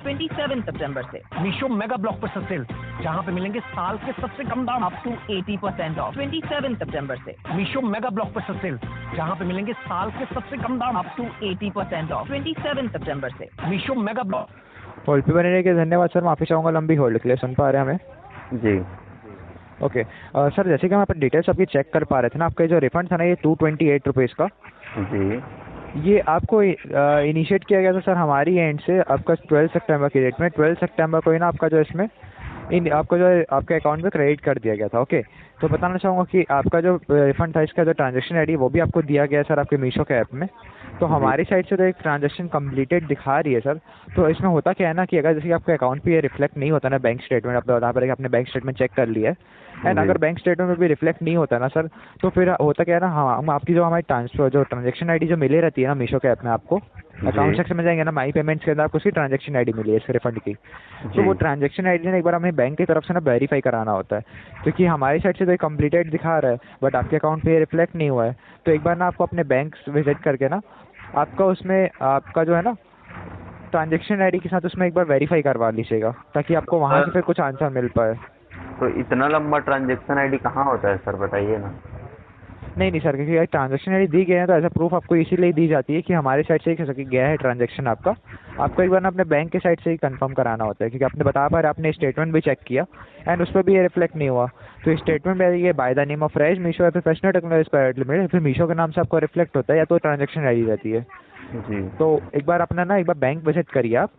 27 सितंबर से। Meesho mega blockbuster cell, जहां पे मिलेंगे साल के सबसे कम दाम अप टू 80% ऑफ 27 सितंबर से। मीशो मेगा ब्लॉकबस्टर सेल, जहां पे मिलेंगे साल के सबसे कम दाम अप टू 80% ऑफ 27 सितंबर से। Meesho mega block. होल्ड पे बने रहने के धन्यवाद सर, माफ़ी चाहूँगा लंबी होल्ड के लिए। सुन पा रहे हैं हमें? जी ओके सर, जैसे कि हम अपने डिटेल्स अभी चेक कर पा रहे थे ना, आपका जो रिफंड था ना ये 228 रुपीज़ का, जी ये आपको इनिशिएट किया गया था सर हमारी एंड से आपका 12 सितंबर की डेट में। 12 सितंबर को ही ना आपका जो इसमें आपको जो आपके अकाउंट में क्रेडिट कर दिया गया था। ओके, तो बताना चाहूँगा कि आपका जो रिफंड था इसका जो ट्रांजेक्शन आईडी वो भी आपको दिया गया है सर आपके मीशो के ऐप में। तो हमारी साइड से तो एक ट्रांजेक्शन कंप्लीटेड दिखा रही है सर। तो इसमें होता क्या है ना कि अगर जैसे आपके अकाउंट पे ये रिफ्लेक्ट नहीं होता ना बैंक स्टेटमेंट, आप बता पा रहे कि आपने बैंक स्टेटमेंट चेक कर लिया है एंड अगर बैंक स्टेटमेंट में भी रिफ्लेक्ट नहीं होता ना सर, तो फिर होता क्या है ना, हम आपकी जो हमारी ट्रांसफर जो ट्रांजेक्शन आईडी जो मिली रहती है ना मीशो के ऐप में, आपको अकाउंट सेक्शन में जाएंगे ना, माई पेमेंट्स के अंदर आपको उसकी ट्रांजेक्शन आईडी मिली है इस रिफंड की। तो वो ट्रांजेक्शन आईडी ने एक बार हमें बैंक की तरफ से ना वेरीफाई कराना होता है, क्योंकि हमारी साइड से तो कंप्लीटेड दिखा रहा है बट आपके अकाउंट पे रिफ्लेक्ट नहीं हुआ है। तो एक बार ना आपको अपने बैंक विजिट करके ना आपका उसमें आपका जो है ना ट्रांजेक्शन आईडी के साथ उसमें एक बार वेरीफाई करवा लीजिएगा, ताकि आपको वहाँ से फिर कुछ आंसर मिल पाए। तो इतना लंबा ट्रांजेक्शन आईडी कहाँ होता है सर, बताइए ना। नहीं सर, क्योंकि ट्रांजेक्शन आईडी दी गई है तो ऐसा प्रूफ आपको इसीलिए दी जाती है कि हमारे साइड से ही गया है ट्रांजेक्शन आपका। आपको एक बार ना अपने बैंक के साइड से ही कंफर्म कराना होता है, क्योंकि आपने बता पा रहे आपने स्टेटमेंट भी चेक किया एंड उस पर भी ये रिफ्लेक्ट नहीं हुआ। तो स्टेटमेंट में ये by the name of rise Meesho या प्रोफेशनल टेक्नोलॉजी प्राइवेट लिमिटेड, फिर मीशो के नाम से आपको रिफ्लेक्ट होता है या तो ट्रांजेक्शन आईडी रहती है। जी तो एक बार अपना ना एक बार बैंक विजिट करिए आप,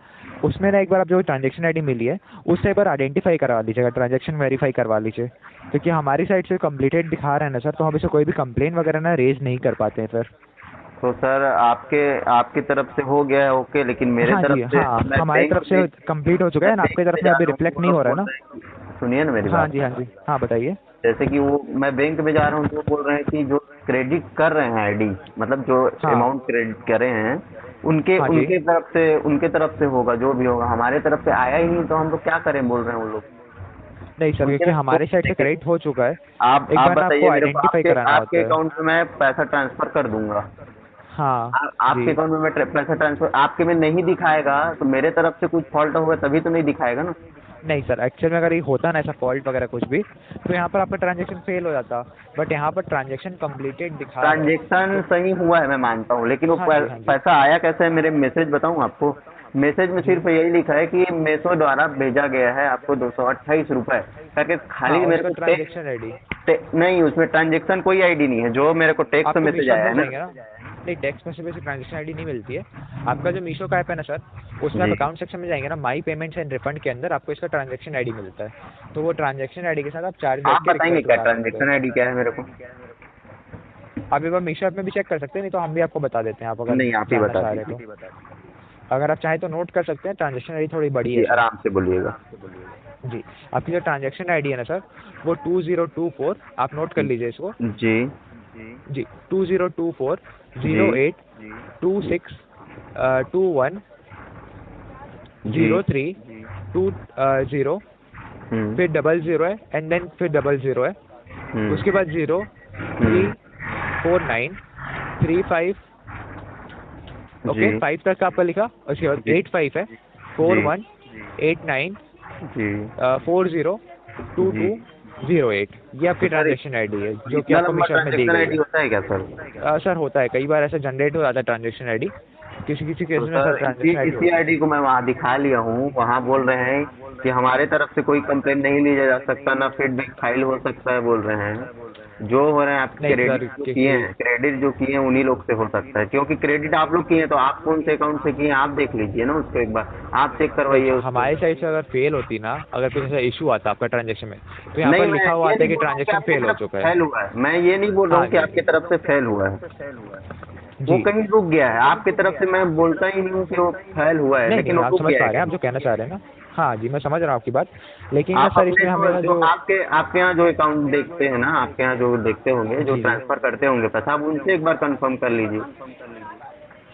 उसमें ना एक बार आप जो ट्रांजेक्शन आईडी मिली है उससे एक बार आइडेंटिफाई करवा लीजिएगा, ट्रांजेक्शन वेरीफाई करवा लीजिए, क्योंकि हमारी साइड से कंप्लीटेड दिखा रहा है ना सर, तो हम इसे कोई भी कंप्लेन वगैरह ना रेज नहीं कर पाते हैं सर। तो सर आपकी तरफ से हो गया है ओके, लेकिन मेरे तरफ से हमारी तरफ से कंप्लीट हो चुका है ना, आपकी तरफ से अभी रिफ्लेक्ट नहीं हो रहा है ना। सुनिए ना मेरी बात। हाँ बताइए। जैसे कि वो मैं बैंक में जा रहा हूँ तो वो बोल रहे हैं कि जो क्रेडिट कर रहे हैं आईडी, मतलब जो अमाउंट क्रेडिट कर रहे हैं उनके तरफ से होगा, जो भी होगा हमारे तरफ से आया ही नहीं, तो हम लोग क्या करें, बोल रहे हैं वो लोग। नहीं सर, क्योंकि हमारे साइड से क्रेडिट हो चुका है। आप बताइए, आइडेंटिफाई कराना होता है। आपके अकाउंट में मैं पैसा ट्रांसफर कर दूंगा। हाँ, आपके अकाउंट में मैं पैसा ट्रांसफर आपके में नहीं दिखाएगा तो मेरे तरफ से कुछ फॉल्ट होगा तभी तो नहीं दिखाएगा ना। नहीं सर, एक्चुअल में अगर ये होता ना ऐसा फॉल्ट वगैरह कुछ भी, तो यहाँ पर आपका ट्रांजेक्शन फेल हो जाता, बट यहाँ पर ट्रांजेक्शन कंप्लीटेड दिखा रहा है। ट्रांजेक्शन सही हुआ है मैं मानता हूँ, लेकिन वो पैसा आया कैसे है, मेरे मैसेज बताऊँ आपको। मैसेज में सिर्फ यही लिखा है कि मीशो द्वारा भेजा गया है आपको 228 रुपये करके, खाली मेरे को ट्रांजेक्शन आईडी नहीं, उसमें ट्रांजेक्शन कोई आईडी नहीं है, जो मेरे को टेक्स्ट मैसेज आया है ना। नहीं, टेक्स्ट मैसेज में से ट्रांजेक्शन आईडी नहीं मिलती है। आपका जो मीशो का ऐप है ना सर, उसमें आप अकाउंट सेक्शन में जाएंगे ना, माई पेमेंट्स एंड रिफंड के अंदर आपको इसका ट्रांजेक्शन आईडी मिलता है। तो वो ट्रांजेक्शन आईडी के साथ आप चार्ज बताएंगे क्या ट्रांजेक्शन आईडी क्या है मेरे को। आप एक बार मीशो ऐप में भी चेक कर सकते हैं, नहीं तो हम भी आपको बता देते हैं, आप अगर नहीं आप ही बता रहे तो। अगर आप चाहें तो नोट कर सकते हैं, ट्रांजेक्शन आईडी थोड़ी बड़ी है, आराम से बोलिएगा जी। आपकी जो ट्रांजेक्शन आईडी है ना सर, वो 2024, आप नोट कर लीजिए इसको जी 2024 08 26 21 03 20, फिर 00 है एंड देन फिर 00 है, उसके बाद 0 3 4 9 3 5 ओके 5 तक आपका लिखा, उसके बाद 8 5 है 4 1 8 9 4 0 2 2 08, ये आपकी ट्रांजेक्शन आईडी है जो कि आपको मीशो में दी गई है। होता है क्या सर? सर होता है, कई बार ऐसा जनरेट हो जाता है ट्रांजेक्शन आईडी, किसी केस में सर ट्रांजेक्शन आईडी। इसी आईडी को मैं वहाँ दिखा लिया हूँ, वहाँ बोल रहे हैं कि हमारे तरफ से कोई कंप्लेंट नहीं लिया जा सकता, ना फीडबैक फाइल हो सकता है, बोल रहे हैं जो हो रहे हैं आप क्रेडिट जो किए हैं उन्हीं लोग से हो सकता है, क्योंकि क्रेडिट आप लोग किए हैं तो आप कौन से अकाउंट से किए आप देख लीजिए ना, उसको एक बार आप चेक करवाइए। हमारे साइड से अगर फेल होती ना, अगर कुछ ऐसा इशू आता आपका ट्रांजेक्शन में, तो यहाँ पर लिखा हुआ आता है कि ट्रांजेक्शन फेल हो चुका है। फेल हुआ है, मैं ये नहीं बोल रहा हूँ कि आपकी तरफ से फेल हुआ है, वो कहीं रुक गया है। आपकी तरफ से मैं बोलता ही नहीं हूँ कि वो फेल हुआ है, लेकिन आप समझ पा रहे हैं आप जो कहना चाह रहे हैं ना। हाँ जी, मैं समझ रहा हूँ आपकी बात, लेकिन सर इसमें हमें जो आपके यहाँ जो अकाउंट देखते हैं ना, आपके यहाँ जो देखते होंगे, जो ट्रांसफर करते होंगे पैसा, आप उनसे एक बार कंफर्म कर लीजिए।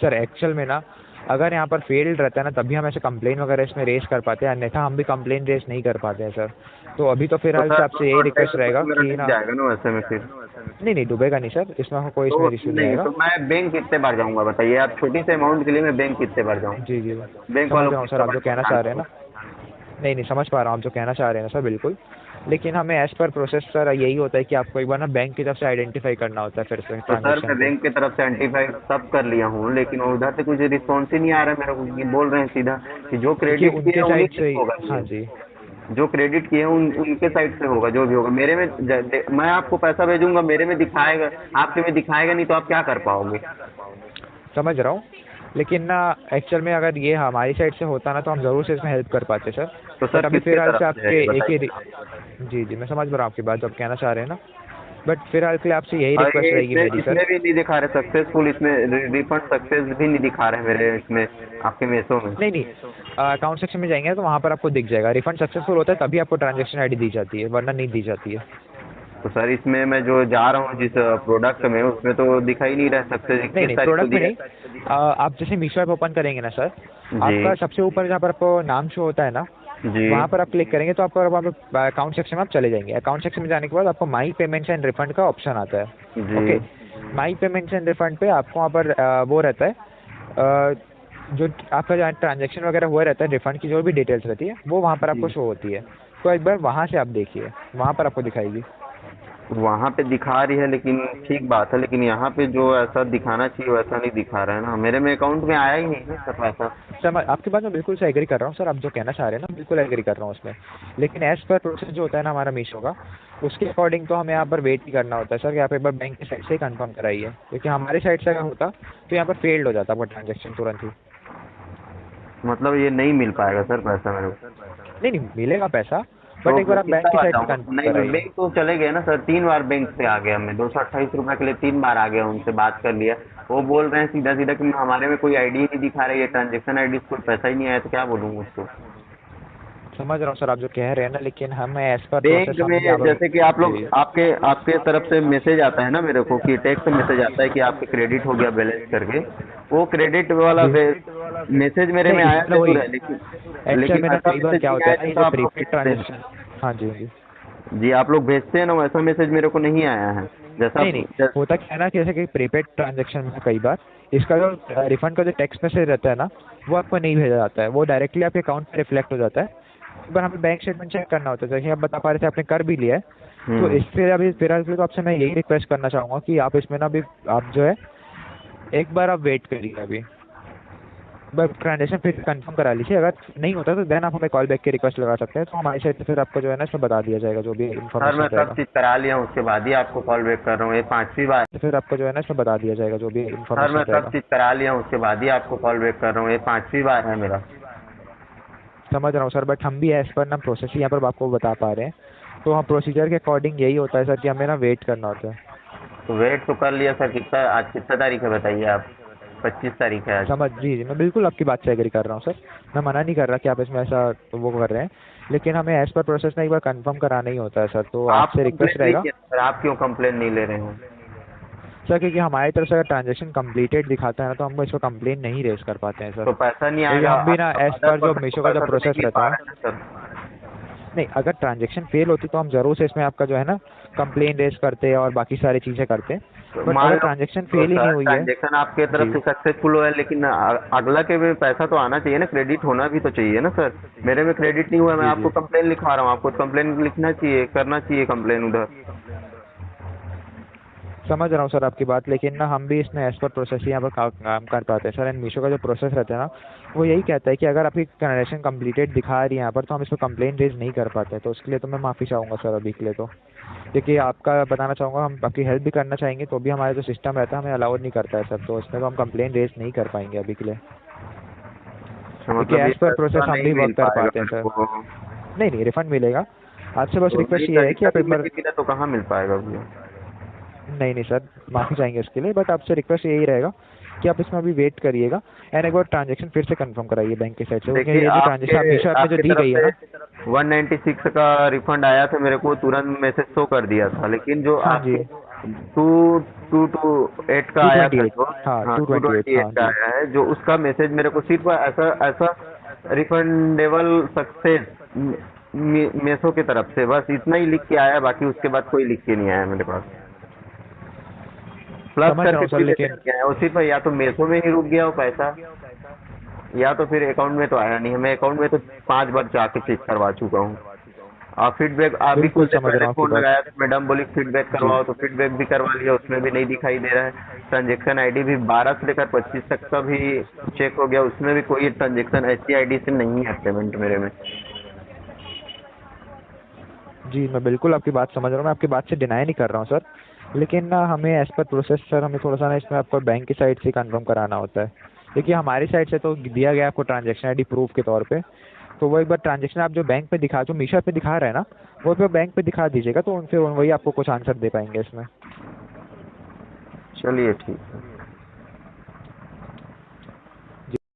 सर एक्चुअल में ना अगर यहाँ पर फेल्ड रहता है ना, तभी हम ऐसे कंप्लेन वगैरह इसमें रेस कर पाते हैं, अन्यथा हम भी कंप्लेन रेस नहीं कर पाते हैं सर। तो अभी तो फिलहाल से आपसे यही रिक्वेस्ट रहेगा कि ना, जाएगा ना वैसे में फिर। नहीं डूबेगा नहीं सर, इसमें कोई इसमें इशू नहीं आएगा। तो मैं बैंक कितने बार जाऊंगा बताइए आप, छोटी से अमाउंट के लिए मैं बैंक कितने बार जाऊँ? जी बैंक समझ वालों रहा हूँ सर आप जो कहना चाह रहे हैं ना, नहीं समझ पा रहा हूँ आप जो कहना चाह रहे हैं सर, बिल्कुल। लेकिन हमें एज पर प्रोसेस सर यही होता है कि आपको एक बार ना बैंक की तरफ से आइडेंटिफाई करना होता है फिर से तो सर मैं बैंक की तरफ से आइडेंटिफाई सब कर लिया हूँ, लेकिन उधर से कुछ रिस्पॉन्स ही नहीं आ रहा है मेरे को। ये बोल रहे हैं सीधा कि जो क्रेडिट उनके साइड से होगा, हाँ जी, जो क्रेडिट किए उनके साइड से होगा जो भी होगा। मेरे में मैं आपको पैसा भेजूंगा, मेरे में दिखाएगा, आपके में दिखाएगा नहीं, तो आप क्या कर पाओगे? समझ रहा हूँ, लेकिन ना एक्चुअल में अगर ये हमारी साइड से होता ना तो हम जरूर से इसमें हेल्प कर पाते सर। तो सर अभी फिलहाल से आपके एक ही जी मैं समझ रहा हूँ आपकी बात जो आप कहना चाह रहे हैं ना, बट फिलहाल के लिए आपसे यही रिक्वेस्ट रहेगी मेरी सर। इसमें भी नहीं दिखा रहे सक्सेसफुल, इसमें रिफंड सक्सेस भी नहीं दिखा रहे मेरे इसमें आपके मेसो में। नहीं अकाउंट सेक्शन में जाएंगे तो वहाँ पर आपको दिख जाएगा, रिफंड सक्सेसफुल होता है तभी आपको ट्रांजेक्शन आईडी दी जाती है, वरना नहीं दी जाती है। तो सर इसमें मैं जो जा रहा हूँ जिस प्रोडक्ट में, उसमें तो दिखाई नहीं रहा सक्सेस। नहीं प्रोडक्ट में नहीं, आप जैसे मीशो ऐप ओपन करेंगे ना सर, आपका सबसे ऊपर जहाँ पर आपको नाम शो होता है ना, वहाँ पर आप क्लिक करेंगे तो आपको वहाँ पर अकाउंट सेक्शन में आप चले जाएंगे। अकाउंट सेक्शन में जाने के बाद आपको माई पेमेंट्स एंड रिफंड का ऑप्शन आता है। Okay, my payments and refund पे आपको वहाँ पर वो रहता है जो आपका जहाँ ट्रांजेक्शन वगैरह हुआ रहता है, रिफंड की जो भी डिटेल्स रहती है वो वहाँ पर आपको शो होती है। तो एक बार वहाँ से आप देखिए, वहाँ पर आपको दिखाएगी। वहाँ पे दिखा रही है, लेकिन ठीक बात है, लेकिन यहाँ पे जो ऐसा दिखाना चाहिए वैसा नहीं दिखा रहा है ना, मेरे में अकाउंट में आया ही नहीं है सर पैसा। सर मैं आपकी बात में बिल्कुल से एग्री कर रहा हूँ सर, आप जो कहना चाह रहे हैं ना बिल्कुल एग्री कर रहा हूँ उसमें, लेकिन एज पर प्रोसेस जो होता है ना हमारा मीशो का, उसके अकॉर्डिंग तो हमें यहाँ पर वेट ही करना होता है सर कि आप एक बार बैंक की साइड से ही कंफर्म कराइए, क्योंकि हमारी साइड से अगर होता तो यहाँ पर फेल्ड हो जाता आपका ट्रांजेक्शन तुरंत ही। मतलब ये नहीं मिल पाएगा सर पैसा मेरे को? नहीं मिलेगा पैसा, बट एक बार आप बैंक की साइड से कंफर्म कराइए। बैंक तो चले गए ना सर, 3 बार बैंक से आ गया मैं, 228 रुपये के लिए 3 बार आ गया, उनसे बात कर लिया। वो बोल रहे हैं सीधा सीधा कि हमारे में कोई आईडी नहीं दिखा रही है, ट्रांजेक्शन आईडी, कोई पैसा ही नहीं आया, तो क्या बोलूँ उसको? समझ रहा हूँ सर आप जो कह रहे हैं ना, लेकिन हम एज पर बैंक में जैसे कि आप लोग आपके तरफ से मैसेज आता है ना मेरे को कि टेक्स्ट मैसेज आता है कि आपके क्रेडिट हो गया बैलेंस करके, वो क्रेडिट वाला मैसेज मेरे में आया जरूर है, लेकिन कई बार क्या होता है ना प्रीपेड ट्रांजेक्शन, हाँ जी आप लोग भेजते हैं ना, वैसा मैसेज मेरे को नहीं आया है। जैसा नहीं होता क्या है ना, जैसे कि प्रीपेड ट्रांजेक्शन में कई बार इसका जो रिफंड का जो टेक्स्ट मैसेज रहता है ना, वो आपको नहीं भेजा जाता है, वो डायरेक्टली आपके अकाउंट में रिफ्लेक्ट हो जाता है। एक बार हमें बैंक स्टेटमेंट चेक करना होता है, जैसे आप बता पा रहे थे आपने कर भी लिया है, तो इससे अभी फिलहाल तो आपसे मैं यही रिक्वेस्ट करना चाहूँगा कि आप इसमें ना अभी आप जो है एक बार आप वेट करिए, अभी ट्रांजेक्शन फिर कंफर्म करा लीजिए। अगर नहीं होता तो देन आप हमें कॉल बैक की रिक्वेस्ट लगा सकते हैं, तो हमारी साइड से फिर आपको जो है ना इसमें बता दिया जाएगा जो भी इन्फॉर्मेशन रहेगा। मैं सब चीज़ करा लिया हूँ, उसके बाद ही आपको कॉल बैक कर रहा हूँ, ये 5वीं बार। फिर आपको जो है ना इसमें बता दिया जाएगा जो भी इन्फॉर्मेशन मैं सब चीज़ करा लिया हूँ, उसके बाद ही आपको कॉल बैक कर रहा हूँ, ये 5वीं बार है मेरा। समझ रहा हूँ सर, बट हम भी एज पर ना प्रोसेस ही यहाँ पर आपको बता पा रहे हैं, तो हम प्रोसीजर के अकॉर्डिंग यही होता है सर कि हमें ना वेट करना होता है। तो वेट तो कर लिया सर, आज कितना तारीख है बताइए आप? 25 तारीख है आज। समझ जी मैं बिल्कुल आपकी बात से एग्री कर रहा हूँ सर, मैं मना नहीं कर रहा कि आप इसमें ऐसा वो कर रहे हैं, लेकिन हमें एज पर प्रोसेस ना एक बार कंफर्म कराना ही होता है सर। तो आपसे रिक्वेस्ट रहेगा सर, आप क्यों कंप्लेन नहीं ले रहे हैं सर? क्योंकि हमारी तरफ से अगर ट्रांजेक्शन कंप्लीटेड दिखाता है ना, तो हम इस पर कंप्लेन नहीं रेज कर पाते हैं सर। तो पैसा नहीं आएगा? हम भी ना एज पर जो मीशो का जो प्रोसेस रहता है, नहीं अगर ट्रांजेक्शन फेल होती तो हम जरूर से इसमें आपका जो है ना कंप्लेन रेज करते हैं और बाकी सारी चीज़ें करते हैं, बट अगर ट्रांजेक्शन फेल ही नहीं हुई है, ट्रांजेक्शन आपके तरफ से सक्सेसफुल हुआ है, लेकिन अगला के में पैसा तो आना चाहिए ना, क्रेडिट होना भी तो चाहिए ना सर। मेरे में क्रेडिट नहीं हुआ, मैं आपको कंप्लेन लिखवा रहा हूँ, आपको कंप्लेन लिखना चाहिए, करना चाहिए कंप्लेन उधर। समझ रहा हूँ सर आपकी बात, लेकिन ना हम भी इसमें एज पर प्रोसेस ही यहाँ पर काम कर पाते हैं सर। एंड मीशो का जो प्रोसेस रहता है ना, वो यही कहता है कि अगर आपकी ट्रांजेक्शन कंप्लीटेड दिखा रही है यहाँ पर, तो हम इस पर कंप्लेन रेज नहीं कर पाते। तो उसके लिए तो मैं माफ़ी चाहूँगा सर अभी के लिए, तो क्योंकि आपका बताना चाहूँगा, हम आपकी हेल्प भी करना चाहेंगे, तो भी हमारा जो सिस्टम रहता है हमें अलाउड नहीं करता है सर, तो इसमें तो हम कंप्लेन रेज नहीं कर पाएंगे अभी के लिए, क्योंकि एज पर प्रोसेस हम भी वर्क कर पाते हैं सर। नहीं रिफंड मिलेगा, आपसे बस रिक्वेस्ट ये है कि आप एक बार, तो कहाँ मिल पाएगा भैया? नहीं सर माफ़ी चाहेंगे इसके लिए, बट आपसे रिक्वेस्ट यही रहेगा कि आप इसमें अभी वेट करिएगा एंड एक बार ट्रांजेक्शन फिर से कंफर्म कराइए बैंक की साइड से। ये जो ट्रांजेक्शन मीशो ऐप में जो दी गई है ना, 196 का रिफंड आया था मेरे को, तुरंत मैसेज शो कर दिया था, लेकिन जो हाँ जी 228 का आया था, हाँ 228 का आया है, जो उसका मैसेज मेरे को सिर्फ ऐसा रिफंडेबल सक्सेस मेसो की तरफ से बस इतना ही लिख के आया, बाकी उसके बाद कोई लिख के नहीं आया मेरे पास। प्लस समझ रहा हूँ सर, करके लेकिन क्या है उसी पर, या तो मेसो में ही रुक गया वो पैसा, या तो फिर अकाउंट में तो आया नहीं है। मैं अकाउंट में तो 5 बार जाके चेक करवा चुका हूँ। और फीडबैक अभी बिल्कुल कुछ देर समझ पहले रहा हूँ आपकी फोन बात। लगाया तो मैडम बोली फीडबैक करवाओ, तो फीडबैक भी करवा लिया, उसमें भी नहीं दिखाई दे रहा है। ट्रांजेक्शन आईडी भी 12 से लेकर 25 तक का भी चेक हो गया, उसमें भी कोई ट्रांजेक्शन ऐसी आईडी से नहीं है पेमेंट मेरे में। जी मैं बिल्कुल आपकी बात समझ रहा हूँ, मैं आपकी बात से डिनाई नहीं कर रहा हूँ सर, लेकिन ना हमें एज पर प्रोसेस सर हमें थोड़ा सा ना इसमें आपको बैंक की साइड से कंफर्म कराना होता है। देखिए हमारी साइड से तो दिया गया आपको ट्रांजेक्शन आईडी प्रूफ के तौर पे, तो वो एक बार ट्रांजेक्शन आप जो बैंक पे दिखा, जो मीशो पे दिखा रहा है ना, वो पे बैंक पे दिखा दीजिएगा, तो उनसे वही आपको कुछ आंसर दे पाएंगे इसमें। चलिए ठीक है।